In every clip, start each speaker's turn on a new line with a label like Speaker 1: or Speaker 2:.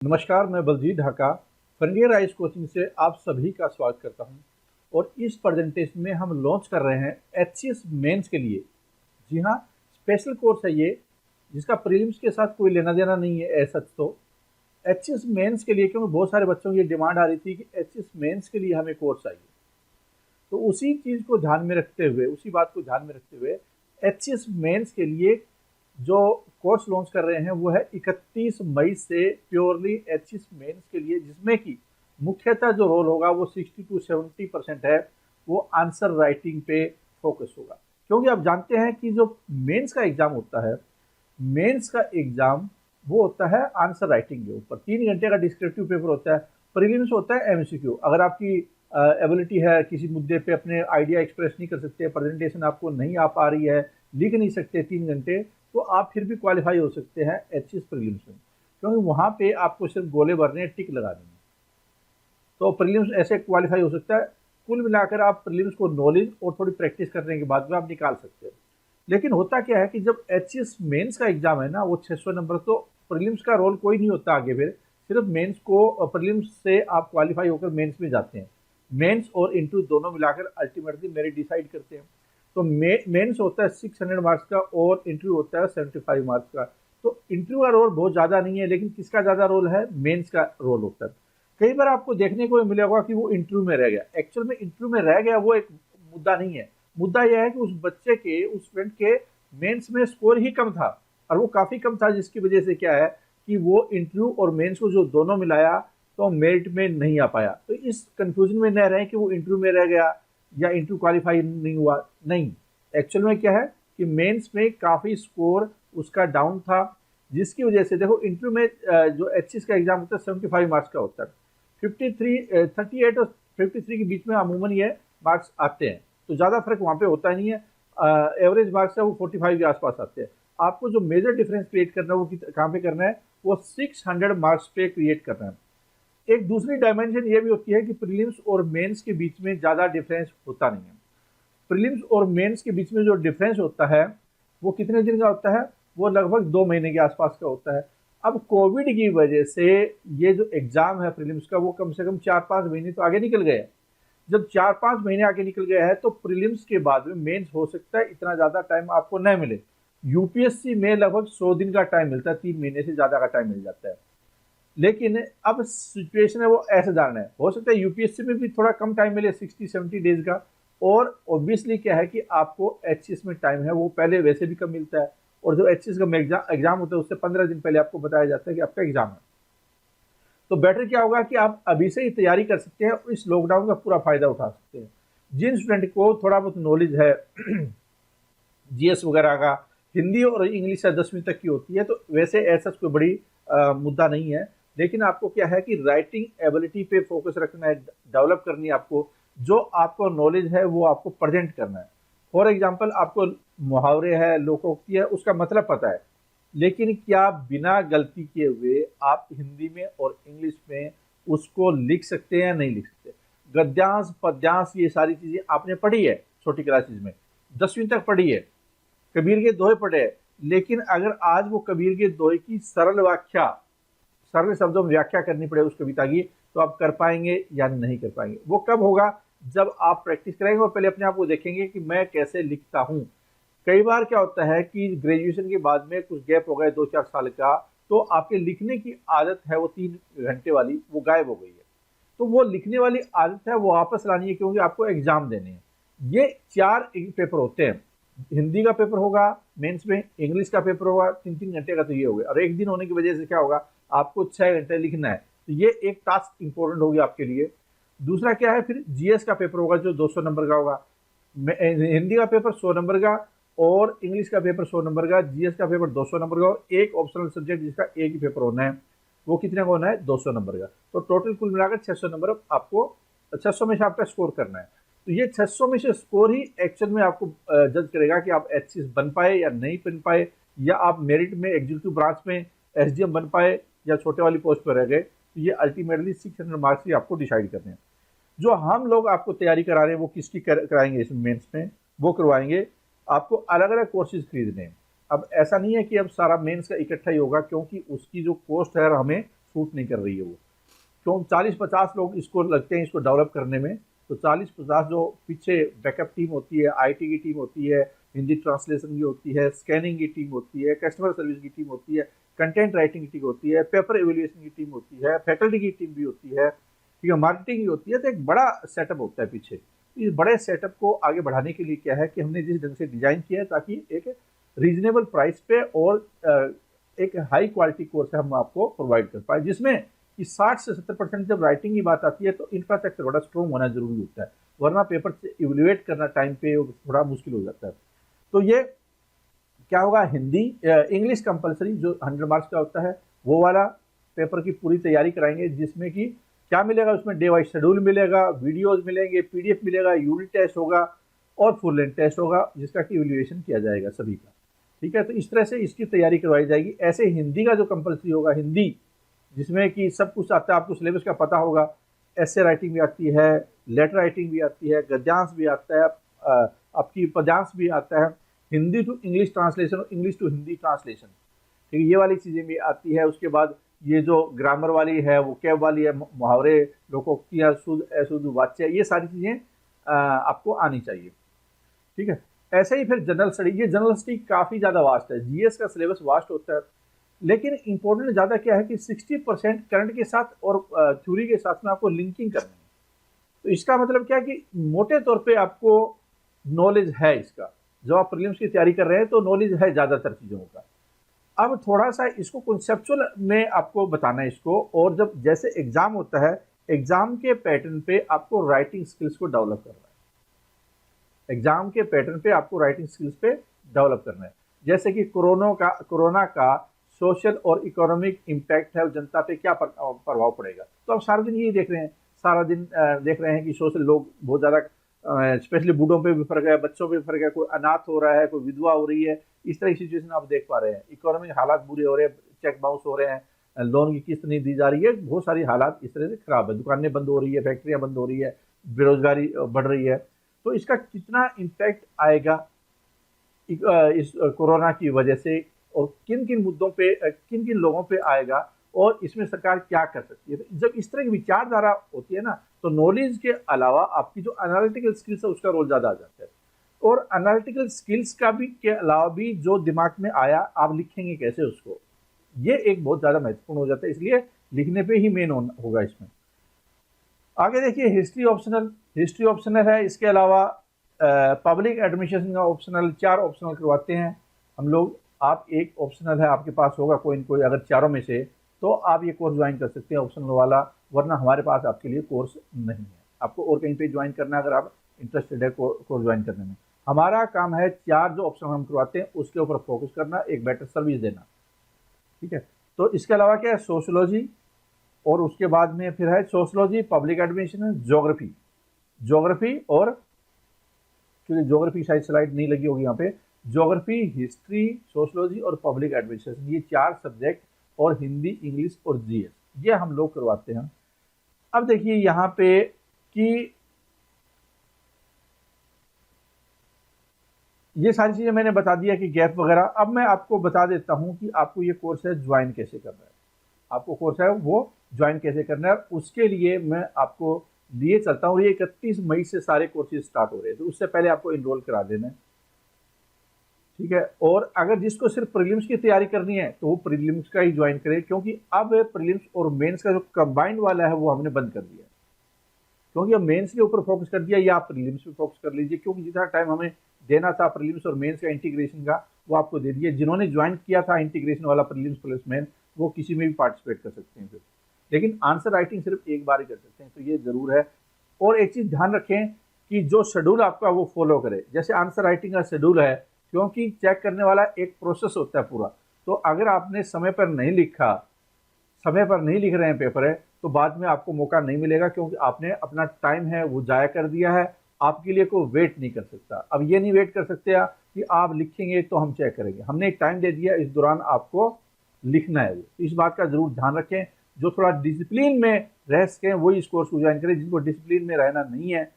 Speaker 1: नमस्कार, मैं Baljeet Dhaka frontier eyes coaching से आप सभी का स्वागत करता हूं। और इस प्रेजेंटेशन में हम लॉन्च कर रहे हैं एचसीएस मेंस के लिए। जी हाँ, स्पेशल कोर्स है ये, जिसका प्रीलिम्स के साथ कोई लेना देना नहीं है ऐसा। तो एचसीएस मेंस के लिए, क्योंकि बहुत सारे बच्चों की डिमांड आ रही थी कि एचसीएस मेंस के लिए हमें कोर्स चाहिए, तो उसी चीज़ को ध्यान में रखते हुए, उसी बात को ध्यान में रखते हुए एचसीएस मेंस के लिए जो कोर्स लॉन्च कर रहे हैं वो है 31 मई से प्योरली एचएस मेंस के लिए, जिसमें कि मुख्यतः जो रोल होगा वो 60 to 70% है, वो आंसर राइटिंग पे फोकस होगा। क्योंकि आप जानते हैं कि जो मेंस का एग्जाम होता है, मेंस का एग्जाम वो होता है आंसर राइटिंग के ऊपर। 3 घंटे का डिस्क्रिप्टिव पेपर होता है। प्रीलिम्स होता है एमसीक्यू। अगर आपकी एबिलिटी है, किसी मुद्दे पे अपने आइडिया एक्सप्रेस नहीं कर सकते, प्रेजेंटेशन आपको नहीं आ पा रही है, लिख नहीं सकते 3 घंटे, तो आप फिर भी क्वालिफाई हो सकते हैं एचएस प्रीलिम्स में, क्योंकि वहाँ पे आपको सिर्फ गोले भरने हैं, टिक लगा देंगे, तो प्रीलिम्स ऐसे क्वालिफाई हो सकता है। कुल मिलाकर आप प्रीलिम्स को नॉलेज और थोड़ी प्रैक्टिस करने के बाद में आप निकाल सकते हैं। लेकिन होता क्या है कि जब एचएस मेंस का एग्जाम है ना, वो 600 नंबर, तो प्रीलिम्स का रोल कोई नहीं होता आगे, फिर सिर्फ मेंस को, प्रीलिम्स से आप क्वालिफाई होकर मेंस में जाते हैं। मेंस और इंटरव्यू दोनों मिलाकर अल्टीमेटली मेरिट डिसाइड करते हैं। तो मेंस होता है 600 मार्क्स का और इंटरव्यू होता है 75 मार्क्स का। तो इंटरव्यू का रोल बहुत ज़्यादा नहीं है, लेकिन किसका ज़्यादा रोल है? मेंस का रोल होता है। कई बार आपको देखने को मिला होगा कि वो इंटरव्यू में रह गया। एक्चुअल में इंटरव्यू में रह गया वो एक मुद्दा नहीं है। मुद्दा यह है कि उस बच्चे के, उस स्टूडेंट के मेंस में स्कोर ही कम था, और वो काफ़ी कम था, जिसकी वजह से क्या है कि वो इंटरव्यू और मेंस को जो दोनों मिलाया तो मेरिट में नहीं आ पाया। तो इस कंफ्यूजन में न रहें कि वो इंटरव्यू में रह गया या इंटरव्यू क्वालिफाई नहीं हुआ। नहीं, एक्चुअल में क्या है कि मेंस में काफ़ी स्कोर उसका डाउन था, जिसकी वजह से देखो इंटरव्यू में जो एचएस का एग्जाम होता है 75 मार्क्स का होता है। 38 और 53 के बीच में अमूमन ये मार्क्स आते हैं, तो ज़्यादा फर्क वहाँ पे होता नहीं है। एवरेज मार्क्स है वो 45 के आसपास आते हैं। आपको जो मेजर डिफरेंस क्रिएट करना है वो कहाँ पे करना है? वो 600 मार्क्स पे क्रिएट करना है। एक दूसरी डायमेंशन ये भी होती है कि प्रीलिम्स और मेंस के बीच में ज़्यादा डिफरेंस होता नहीं है। प्रीलिम्स और मेंस के बीच में जो डिफरेंस होता है वो कितने दिन का होता है? वो लगभग 2 महीने के आसपास का होता है। अब कोविड की वजह से ये जो एग्जाम है प्रीलिम्स का, वो कम से कम 4-5 महीने तो आगे निकल गए। जब 4-5 महीने आगे निकल गया है तो प्रीलिम्स के बाद में मेंस हो सकता है इतना ज़्यादा टाइम आपको न मिले। यूपीएससी में लगभग 100 दिन का टाइम मिलता है, 3 महीने से ज़्यादा का टाइम मिल जाता है। लेकिन अब सिचुएशन है वो ऐसे जानना है, हो सकता है यूपीएससी में भी थोड़ा कम टाइम मिले, 60-70 डेज का। और ऑब्वियसली क्या है कि आपको एचएस में टाइम है वो पहले वैसे भी कम मिलता है, और जो एचएस का एग्जाम होता है उससे 15 दिन पहले आपको बताया जाता है कि आपका एग्जाम है। तो बेटर क्या होगा कि आप अभी से ही तैयारी कर सकते हैं और इस लॉकडाउन का पूरा फायदा उठा सकते हैं। जिन स्टूडेंट को थोड़ा बहुत नॉलेज है जीएस वगैरह का, हिंदी और इंग्लिश है 10वीं तक की होती है, तो वैसे ऐसा कोई बड़ी मुद्दा नहीं है। लेकिन आपको क्या है कि राइटिंग एबिलिटी पे फोकस रखना है, डेवलप करनी है आपको। जो आपको नॉलेज है वो आपको प्रेजेंट करना है। फॉर एग्जांपल, आपको मुहावरे है, लोकोक्ति है, उसका मतलब पता है, लेकिन क्या बिना गलती किए हुए आप हिंदी में और इंग्लिश में उसको लिख सकते हैं या नहीं लिख सकते? गद्यांश, पद्यांश, ये सारी चीजें आपने पढ़ी है छोटी क्लासेस में, 10वीं तक पढ़ी है, कबीर के दोहे पढ़े हैं। लेकिन अगर आज वो कबीर के दोहे की सरल व्याख्या, सरल शब्दों में व्याख्या करनी पड़े उस कविता की, तो आप कर पाएंगे या नहीं कर पाएंगे? वो कब होगा? जब आप प्रैक्टिस करेंगे और पहले अपने आप को देखेंगे कि मैं कैसे लिखता हूँ। कई बार क्या होता है कि ग्रेजुएशन के बाद में कुछ गैप हो गया 2-4 साल का, तो आपके लिखने की आदत है वो 3 घंटे वाली, वो गायब हो गई है। तो वो लिखने वाली आदत है वो वापस लानी है, क्योंकि आपको एग्जाम देने हैं। ये 4 पेपर होते हैं। हिंदी का पेपर होगा मेंस में, इंग्लिश का पेपर होगा 3-3 घंटे का, तो ये हो गया। और एक दिन होने की वजह से क्या होगा, आपको 6 घंटे लिखना है, तो ये एक टास्क इंपॉर्टेंट होगी आपके लिए। दूसरा क्या है, फिर जीएस का पेपर होगा जो 200 नंबर का होगा। हिंदी का पेपर 100 नंबर का, और इंग्लिश का पेपर 100 नंबर का, जीएस का पेपर 200 नंबर का, और एक ऑप्शनल सब्जेक्ट जिसका एक ही पेपर होना है, वो कितने का होना है? 200 नंबर का। तो टोटल कुल मिलाकर 600 नंबर आपको, 600 में से आपका स्कोर करना है। तो ये 600 में से स्कोर ही एक्चुअल में आपको जज करेगा कि आप एचसीएस बन पाए या नहीं बन पाए, या आप मेरिट में एग्जीक्यूटिव ब्रांच में एसडीएम बन पाए या छोटे वाली पोस्ट पर रह गए। तो ये अल्टीमेटली 600 मार्क्स ही आपको डिसाइड करने हैं। जो हम लोग आपको तैयारी करा रहे हैं वो किसकी कराएंगे इसमें? मेंस में वो करवाएंगे। आपको अलग अलग कोर्सेज खरीदने हैं। अब ऐसा नहीं है कि अब सारा मेंस का इकट्ठा ही होगा, क्योंकि उसकी जो कॉस्ट है हमें सूट नहीं कर रही है वो, क्यों 40-50 लोग इसको लगते हैं इसको डेवलप करने में, तो 40-50 जो पीछे बैकअप टीम होती है, आईटी की टीम होती है, हिंदी ट्रांसलेशन की होती है, स्कैनिंग की टीम होती है, कस्टमर सर्विस की टीम होती है, कंटेंट राइटिंग की टीम होती है, पेपर एवेल्युएशन की टीम होती है, फैकल्टी की टीम भी होती है, ठीक है, मार्केटिंग की होती है, तो एक बड़ा सेटअप होता है पीछे। इस बड़े सेटअप को आगे बढ़ाने के लिए क्या है कि हमने जिस ढंग से डिजाइन किया है ताकि एक रीजनेबल प्राइस पे और एक हाई क्वालिटी कोर्स हम आपको प्रोवाइड कर पाए, जिसमें कि 60 से 70% जब राइटिंग की बात आती है तो इंफ्रास्ट्रक्चर बड़ा स्ट्रॉन्ग होना जरूरी होता है, वरना पेपर से इवेल्युएट करना टाइम पे थोड़ा मुश्किल हो जाता है। तो ये क्या होगा, हिंदी इंग्लिश कंपलसरी जो 100 मार्क्स का होता है वो वाला पेपर की पूरी तैयारी कराएंगे, जिसमें कि क्या मिलेगा उसमें, डे वाइज शेड्यूल मिलेगा, वीडियोज मिलेंगे, पीडीएफ मिलेगा, यूनिट टेस्ट होगा और फुल लेंथ टेस्ट होगा, जिसका कि इवैल्यूएशन किया जाएगा सभी का। ठीक है, तो इस तरह से इसकी तैयारी करवाई जाएगी। ऐसे हिंदी का जो कंपलसरी होगा, हिंदी जिसमें कि सब कुछ आता है, आपको सिलेबस का पता होगा, ऐसे राइटिंग भी आती है, लेटर राइटिंग भी आती है, गद्यांश भी आता है, आपकी पद्यांश भी आता है, हिंदी टू इंग्लिश ट्रांसलेशन और इंग्लिश टू हिंदी ट्रांसलेशन, ठीक है, ये वाली चीज़ें भी आती है। उसके बाद ये जो ग्रामर वाली है, वो कैब वाली है, मुहावरे, लोकोक्तियाँ, शुद्ध अशुद्ध वाच्य, ये सारी चीज़ें आपको आनी चाहिए। ठीक है, ऐसे ही फिर जनरल स्टडी, ये जनरल स्टडी काफ़ी ज़्यादा वास्ट है, जीएस का सिलेबस वास्ट होता है, लेकिन इंपॉर्टेंट ज़्यादा क्या है कि 60% करंट के साथ और थ्योरी के साथ में आपको लिंकिंग करनी है। तो इसका मतलब क्या है कि मोटे तौर पे आपको नॉलेज है इसका, जब आप प्रीलिम्स की तैयारी कर रहे हैं तो नॉलेज है ज़्यादातर चीज़ों का। अब थोड़ा सा इसको कॉन्सेप्चुअल में आपको बताना है इसको, और जब जैसे एग्जाम होता है, एग्जाम के पैटर्न पे आपको राइटिंग स्किल्स को डेवलप करना है, एग्जाम के पैटर्न पे आपको राइटिंग स्किल्स पे डेवलप करना है। जैसे कि कोरोना का सोशल और इकोनॉमिक इम्पैक्ट है, जनता पे क्या प्रभाव पड़ेगा, तो आप सारा दिन यही देख रहे हैं, सारा दिन देख रहे हैं कि सोशल लोग बहुत ज़्यादा, स्पेशली बूढ़ों पे भी फर्क है, बच्चों पे भी फर्क है, कोई अनाथ हो रहा है, कोई विधवा हो रही है, इस तरह की सिचुएशन आप देख पा रहे हैं। इकोनॉमिक हालात बुरे हो रहे हैं, चेक बाउंस हो रहे हैं, लोन की किस्त नहीं दी जा रही है, बहुत सारी हालात इस तरह से खराब है, दुकानें बंद हो रही है, फैक्ट्रियां बंद हो रही है, बेरोजगारी बढ़ रही है। तो इसका कितना इम्पैक्ट आएगा इस कोरोना की वजह से, और किन किन मुद्दों पे, किन किन लोगों पे आएगा, और इसमें सरकार क्या कर सकती है। तो जब इस तरह की विचारधारा होती है ना, तो नॉलेज के अलावा आपकी जो एनालिटिकल स्किल्स है उसका रोल ज़्यादा आ जाता है, और एनालिटिकल स्किल्स का भी के अलावा भी जो दिमाग में आया आप लिखेंगे कैसे उसको, ये एक बहुत ज़्यादा महत्वपूर्ण हो जाता है, इसलिए लिखने पे ही मेन होगा इसमें। आगे देखिए, हिस्ट्री ऑप्शनल है, इसके अलावा पब्लिक एडमिनिस्ट्रेशन का ऑप्शनल, 4 ऑप्शनल करवाते हैं हम लोग। आप एक ऑप्शनल है आपके पास होगा कोई न कोई, अगर चारों में से, तो आप ये कोर्स ज्वाइन कर सकते हैं ऑप्शनल वाला, वरना हमारे पास आपके लिए कोर्स नहीं है, आपको और कहीं पे ज्वाइन करना है अगर आप इंटरेस्टेड है कोर्स ज्वाइन करने में। हमारा काम है 4 जो ऑप्शन हम करवाते हैं उसके ऊपर फोकस करना, एक बेटर सर्विस देना। ठीक है, तो इसके अलावा क्या है, सोशोलॉजी, और उसके बाद में फिर है सोशोलॉजी, पब्लिक एडमिनिस्ट्रेशन, ज्योग्राफी, और क्योंकि ज्योग्राफी शायद स्लाइड नहीं लगी होगी यहाँ पे, ज्योग्राफी, हिस्ट्री, सोशोलॉजी और पब्लिक एडमिनिस्ट्रेशन, ये 4 सब्जेक्ट, और हिंदी, इंग्लिश और जीएस, ये हम लोग करवाते हैं। अब देखिए यहाँ पे कि ये सारी चीज़ें मैंने बता दिया कि गैप वगैरह। अब मैं आपको बता देता हूँ कि आपको ये कोर्स है ज्वाइन कैसे करना है, आपको कोर्स है वो ज्वाइन कैसे करना है, उसके लिए मैं आपको लिए चलता हूँ। ये 31 मई से सारे कोर्सेज स्टार्ट हो रहे हैं, तो उससे पहले आपको इनरोल करा देना है। ठीक है, और अगर जिसको सिर्फ प्रीलिम्स की तैयारी करनी है तो वो प्रीलिम्स का ही ज्वाइन करे, क्योंकि अब प्रीलिम्स और मेंस का जो कंबाइंड वाला है वो हमने बंद कर दिया, क्योंकि अब मेंस के ऊपर फोकस कर दिया, या आप प्रीलिम्स पे फोकस कर लीजिए, क्योंकि जितना टाइम हमें देना था प्रीलिम्स और मेंस का इंटीग्रेशन का, वो आपको दे दिया। जिन्होंने ज्वाइन किया था इंटीग्रेशन वाला प्रीलिम्स प्लस मेंस, वो किसी में भी पार्टिसिपेट कर सकते हैं फिर, लेकिन आंसर राइटिंग सिर्फ एक बार ही कर सकते हैं, तो ये जरूर है। और एक चीज़ ध्यान रखें कि जो शेड्यूल आपका वो फॉलो करे, जैसे आंसर राइटिंग का शेड्यूल है, क्योंकि चेक करने वाला एक प्रोसेस होता है पूरा, तो अगर आपने समय पर नहीं लिखा, समय पर नहीं लिख रहे हैं पेपर है, तो बाद में आपको मौका नहीं मिलेगा, क्योंकि आपने अपना टाइम है वो जाया कर दिया है, आपके लिए कोई वेट नहीं कर सकता। अब ये नहीं वेट कर सकते कि आप लिखेंगे तो हम चेक करेंगे, हमने एक टाइम दे दिया, इस दौरान आपको लिखना है। वो इस बात का जरूर ध्यान रखें, जो थोड़ा डिसिप्लिन में रह सकें वही इस कोर्स को ज्वाइन करें, जिनको डिसिप्लिन में रहना नहीं है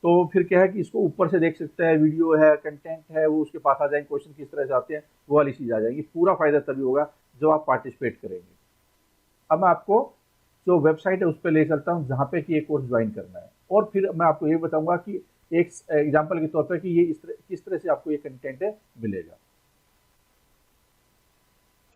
Speaker 1: तो फिर क्या है कि इसको ऊपर से देख सकता है, वीडियो है, कंटेंट है, वो उसके पास आ जाएंगे, क्वेश्चन किस तरह से आते हैं वो वाली चीज़ आ जाएगी। पूरा फायदा तभी होगा जब आप पार्टिसिपेट करेंगे। अब मैं आपको जो वेबसाइट है उस पर ले चलता हूँ जहाँ पे कि ये कोर्स ज्वाइन करना है, और फिर मैं आपको ये बताऊंगा कि एक एग्जांपल के तौर पर कि ये किस तरह से आपको ये कंटेंट मिलेगा।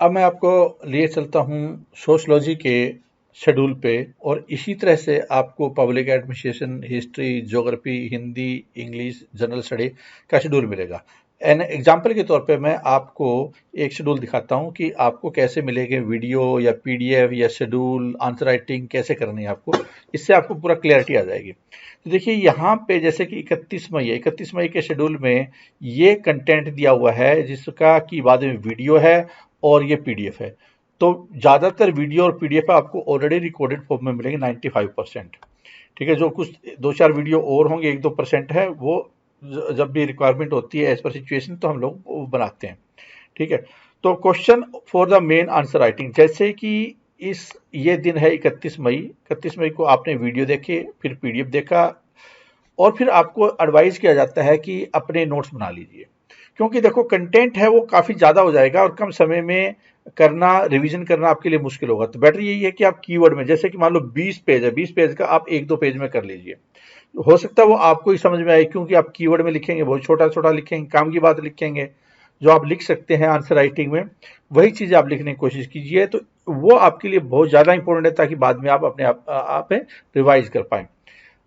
Speaker 1: अब मैं आपको लिए चलता हूँ सोशलॉजी के शेड्यूल पे, और इसी तरह से आपको public administration, history, geography, Hindi, English, general study का शेड्यूल मिलेगा। एन एग्जाम्पल के तौर पे मैं आपको एक शेड्यूल दिखाता हूँ कि आपको कैसे मिलेंगे वीडियो या पीडीएफ या शेड्यूल, आंसर राइटिंग कैसे करनी है आपको, इससे आपको पूरा क्लैरिटी आ जाएगी। तो देखिए यहाँ पे जैसे कि 31 मई है, 31 मई के शेड्यूल में ये कंटेंट दिया हुआ है जिसका कि बाद में वीडियो है और ये पीडीएफ है। तो ज़्यादातर वीडियो और पीडीएफ आपको ऑलरेडी रिकॉर्डेड फॉर्म में मिलेंगे 95%। ठीक है, जो कुछ 2-4 वीडियो और होंगे, 1-2% है, वो जब भी रिक्वायरमेंट होती है एज पर सिचुएशन तो हम लोग वो बनाते हैं। ठीक है, तो question for the main answer writing, जैसे कि ये दिन है 31 मई, 31 मई को आपने वीडियो देखे, फिर पीडीएफ देखा, और फिर आपको एडवाइस किया जाता है कि अपने नोट्स बना लीजिए, क्योंकि देखो कंटेंट है वो काफ़ी ज़्यादा हो जाएगा और कम समय में करना, रिवीजन करना आपके लिए मुश्किल होगा। तो बेटर यही है कि आप कीवर्ड में, जैसे कि मान लो 20 पेज है, 20 पेज का आप 1-2 पेज में कर लीजिए। हो सकता है वो आपको ही समझ में आए, क्योंकि आप कीवर्ड में लिखेंगे, बहुत छोटा छोटा लिखेंगे, काम की बात लिखेंगे, जो आप लिख सकते हैं आंसर राइटिंग में, वही चीज़ आप लिखने की कोशिश कीजिए। तो वो आपके लिए बहुत ज़्यादा इंपॉर्टेंट है, ताकि बाद में आप अपने आप रिवाइज कर पाएँ।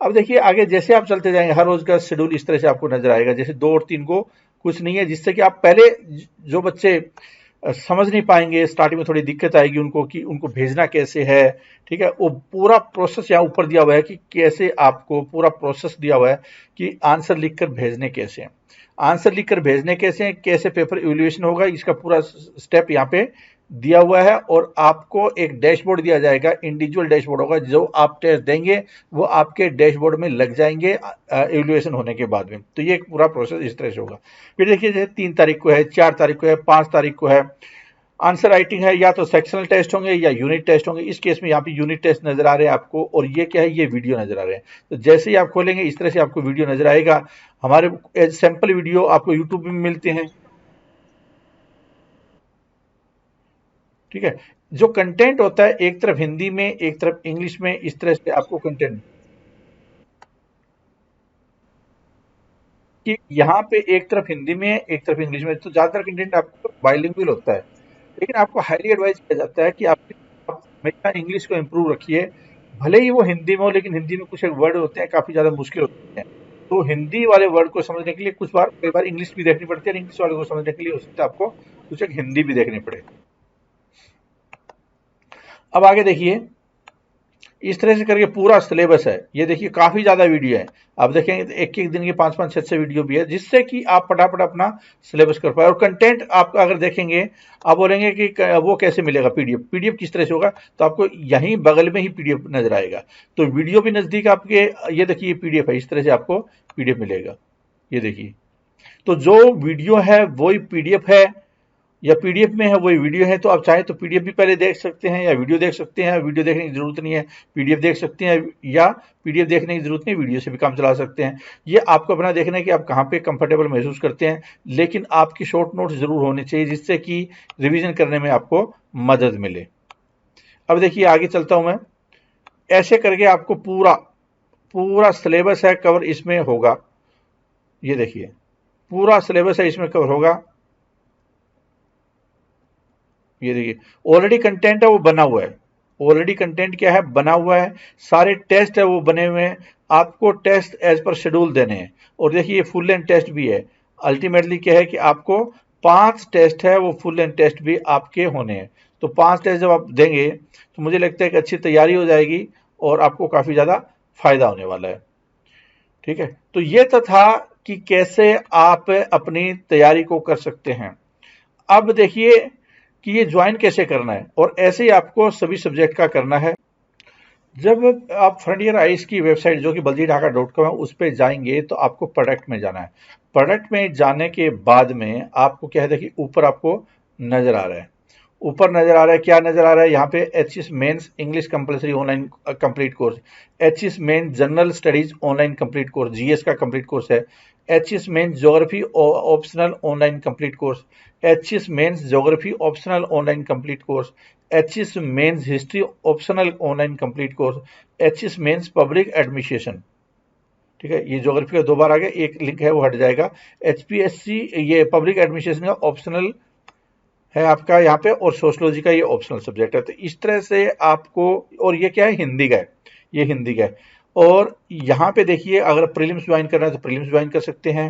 Speaker 1: अब देखिए आगे जैसे आप चलते जाएंगे, हर रोज का शेड्यूल इस तरह से आपको नजर आएगा, जैसे 2 और 3 को कुछ नहीं है, जिससे कि आप पहले जो बच्चे समझ नहीं पाएंगे, स्टार्टिंग में थोड़ी दिक्कत आएगी उनको कि उनको भेजना कैसे है। ठीक है, वो पूरा प्रोसेस यहाँ ऊपर दिया हुआ है कि कैसे आपको पूरा प्रोसेस दिया हुआ है कि आंसर लिखकर भेजने कैसे हैं, आंसर लिखकर भेजने कैसे हैं, कैसे पेपर इवैल्यूएशन होगा, इसका पूरा स्टेप यहाँ पे दिया हुआ है। और आपको एक डैशबोर्ड दिया जाएगा, इंडिविजुअल डैशबोर्ड होगा, जो आप टेस्ट देंगे वो आपके डैशबोर्ड में लग जाएंगे इवैल्यूएशन होने के बाद में। तो ये एक पूरा प्रोसेस इस तरह से होगा। फिर देखिए जैसे 3 तारीख को है, 4 तारीख को है, 5 तारीख को है, आंसर राइटिंग है, या तो सेक्शनल टेस्ट होंगे या यूनिट टेस्ट होंगे। इस केस में यहाँ पे यूनिट टेस्ट नजर आ रहे हैं आपको, और ये क्या है, ये वीडियो नजर आ रहे हैं। तो जैसे ही आप खोलेंगे इस तरह से आपको वीडियो नजर आएगा। हमारे सैंपल वीडियो आपको यूट्यूब में मिलते हैं। ठीक है, जो कंटेंट होता है एक तरफ हिंदी में, एक तरफ इंग्लिश में, इस तरह से आपको कंटेंट कि यहाँ पे एक तरफ हिंदी में एक तरफ इंग्लिश में, तो ज्यादातर कंटेंट आपको बाइलिंगुअल होता है। लेकिन आपको हाईली एडवाइज किया जाता है कि आप हमेशा इंग्लिश को इम्प्रूव रखिए, भले ही वो हिंदी में हो, लेकिन हिंदी में कुछ एक वर्ड होते हैं काफी ज्यादा मुश्किल होते हैं। तो हिंदी वाले वर्ड को समझने के लिए कई बार इंग्लिश भी देखनी पड़ती है, और इंग्लिश वाले को समझने के लिए हो सकता है आपको कुछ एक हिंदी भी देखनी पड़े। अब आगे देखिए, इस तरह से करके पूरा सिलेबस है। ये देखिए काफी ज्यादा वीडियो है, आप देखेंगे तो एक एक दिन के 5-5, 6-6 वीडियो भी है, जिससे कि आप फटाफट अपना सिलेबस कर पाए। और कंटेंट आप अगर देखेंगे, आप बोलेंगे कि वो कैसे मिलेगा, पीडीएफ, पीडीएफ किस तरह से होगा, तो आपको यहीं बगल में ही पीडीएफ नजर आएगा। तो वीडियो भी नजदीक आपके, ये देखिए पीडीएफ है, इस तरह से आपको पीडीएफ मिलेगा। ये देखिए, तो जो वीडियो है वही पीडीएफ है, या पीडीएफ में है वही वीडियो है। तो आप चाहे तो पीडीएफ भी पहले देख सकते हैं, या वीडियो देख सकते हैं। वीडियो देखने की जरूरत नहीं है, पीडीएफ देख सकते हैं, या पीडीएफ देखने की जरूरत नहीं, वीडियो से भी काम चला सकते हैं। ये आपको अपना देखना है कि आप कहाँ पे कंफर्टेबल महसूस करते हैं, लेकिन आपकी शॉर्ट नोट्स जरूर होने चाहिए, जिससे कि रिविजन करने में आपको मदद मिले। अब देखिए आगे चलता हूं मैं, ऐसे करके आपको पूरा पूरा सिलेबस है कवर इसमें होगा। ये देखिए पूरा सिलेबस है इसमें कवर होगा। ये देखिए ऑलरेडी कंटेंट है वो बना हुआ है, ऑलरेडी कंटेंट क्या है, बना हुआ है। सारे टेस्ट है वो बने हुए हैं, आपको टेस्ट एज पर शेड्यूल देने हैं। और देखिए ये फुल लेंथ टेस्ट भी है। अल्टीमेटली क्या है कि आपको 5 टेस्ट है, वो फुल लेंथ टेस्ट भी आपके होने हैं। तो 5 टेस्ट जब आप देंगे तो मुझे लगता है कि अच्छी तैयारी हो जाएगी, और आपको काफी ज्यादा फायदा होने वाला है। ठीक है, तो ये तो था कि कैसे आप अपनी तैयारी को कर सकते हैं। अब देखिए कि ये ज्वाइन कैसे करना है, और ऐसे ही आपको सभी सब्जेक्ट का करना है। जब आप फ्रंटियर आइज की वेबसाइट जो कि baljidaaka.com है उस पर जाएंगे, तो आपको प्रोडक्ट में जाना है। प्रोडक्ट में जाने के बाद में आपको क्या है, देखिए ऊपर आपको नजर आ रहा है, ऊपर नजर आ रहा है, क्या नजर आ रहा है यहाँ पे, HS mains English compulsory online complete course, HS mains general studies online complete course, GS का कंप्लीट कोर्स है, HS mains geography optional online complete course, HS mains geography optional online complete course, HS mains history optional online complete course, HS mains public administration, ठीक है। ये geography का 2 बार आ गया, एक link है वो हट जाएगा। एचपीएससी ये पब्लिक एडमिनिस्ट्रेशन का ऑप्शनल है आपका यहाँ पे, और सोशलॉजी का ये ऑप्शनल सब्जेक्ट है। तो इस तरह से आपको, और ये क्या है, हिंदी का है, ये हिंदी का है। और यहाँ पे देखिए, अगर प्रीलिम्स ज्वाइन करना है तो प्रीलिम्स ज्वाइन कर सकते हैं।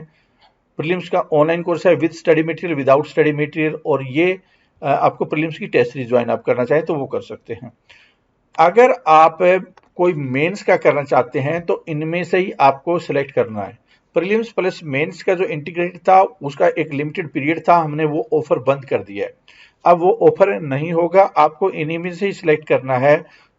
Speaker 1: प्रीलिम्स का ऑनलाइन कोर्स है with study material, without study material, और ये आपको प्रीलिम्स की टेस्ट सीरीज ज्वाइन आप करना चाहें तो वो कर सकते हैं। अगर आप कोई मेंस का करना चाहते हैं तो इनमें से ही आपको सिलेक्ट करना है। प्रीलिम्स प्लस मेंस का जो इंटीग्रेटेड था उसका एक लिमिटेड पीरियड था, हमने वो ऑफर बंद कर दिया है। अब वो ऑफर नहीं होगा, आपको इन्हीं में से ही सिलेक्ट करना है,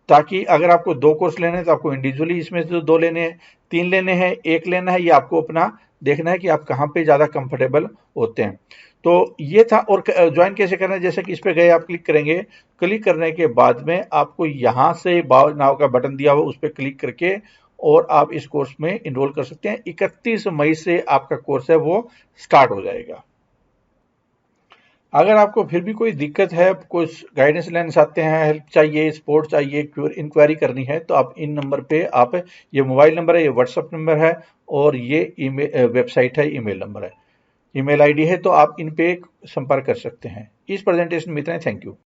Speaker 1: ताकि अगर आपको 2 कोर्स लेने हैं तो आपको इंडिविजुअली इसमें से 2 लेने हैं, 3 लेने हैं, 1 लेना है, ये आपको अपना देखना है कि आप कहाँ पे ज़्यादा कंफर्टेबल होते हैं। तो ये था। और ज्वाइन कैसे करना है, जैसे कि इस पे गए आप क्लिक करेंगे, क्लिक करने के बाद में आपको यहाँ से बाय नाउ का बटन दिया हुआ, उस पर क्लिक करके और आप इस कोर्स में इनरोल कर सकते हैं। 31 मई से आपका कोर्स है वो स्टार्ट हो जाएगा। अगर आपको फिर भी कोई दिक्कत है, कुछ गाइडेंस लेना चाहते हैं, हेल्प चाहिए, सपोर्ट चाहिए, इंक्वायरी करनी है, तो आप इन नंबर पे आप, ये मोबाइल नंबर है, ये व्हाट्सअप नंबर है, और ये ईमेल वेबसाइट है, ईमेल नंबर है, ईमेल आईडी है, तो आप इन पे संपर्क कर सकते हैं। इस प्रेजेंटेशन में इतना ही। Thank you.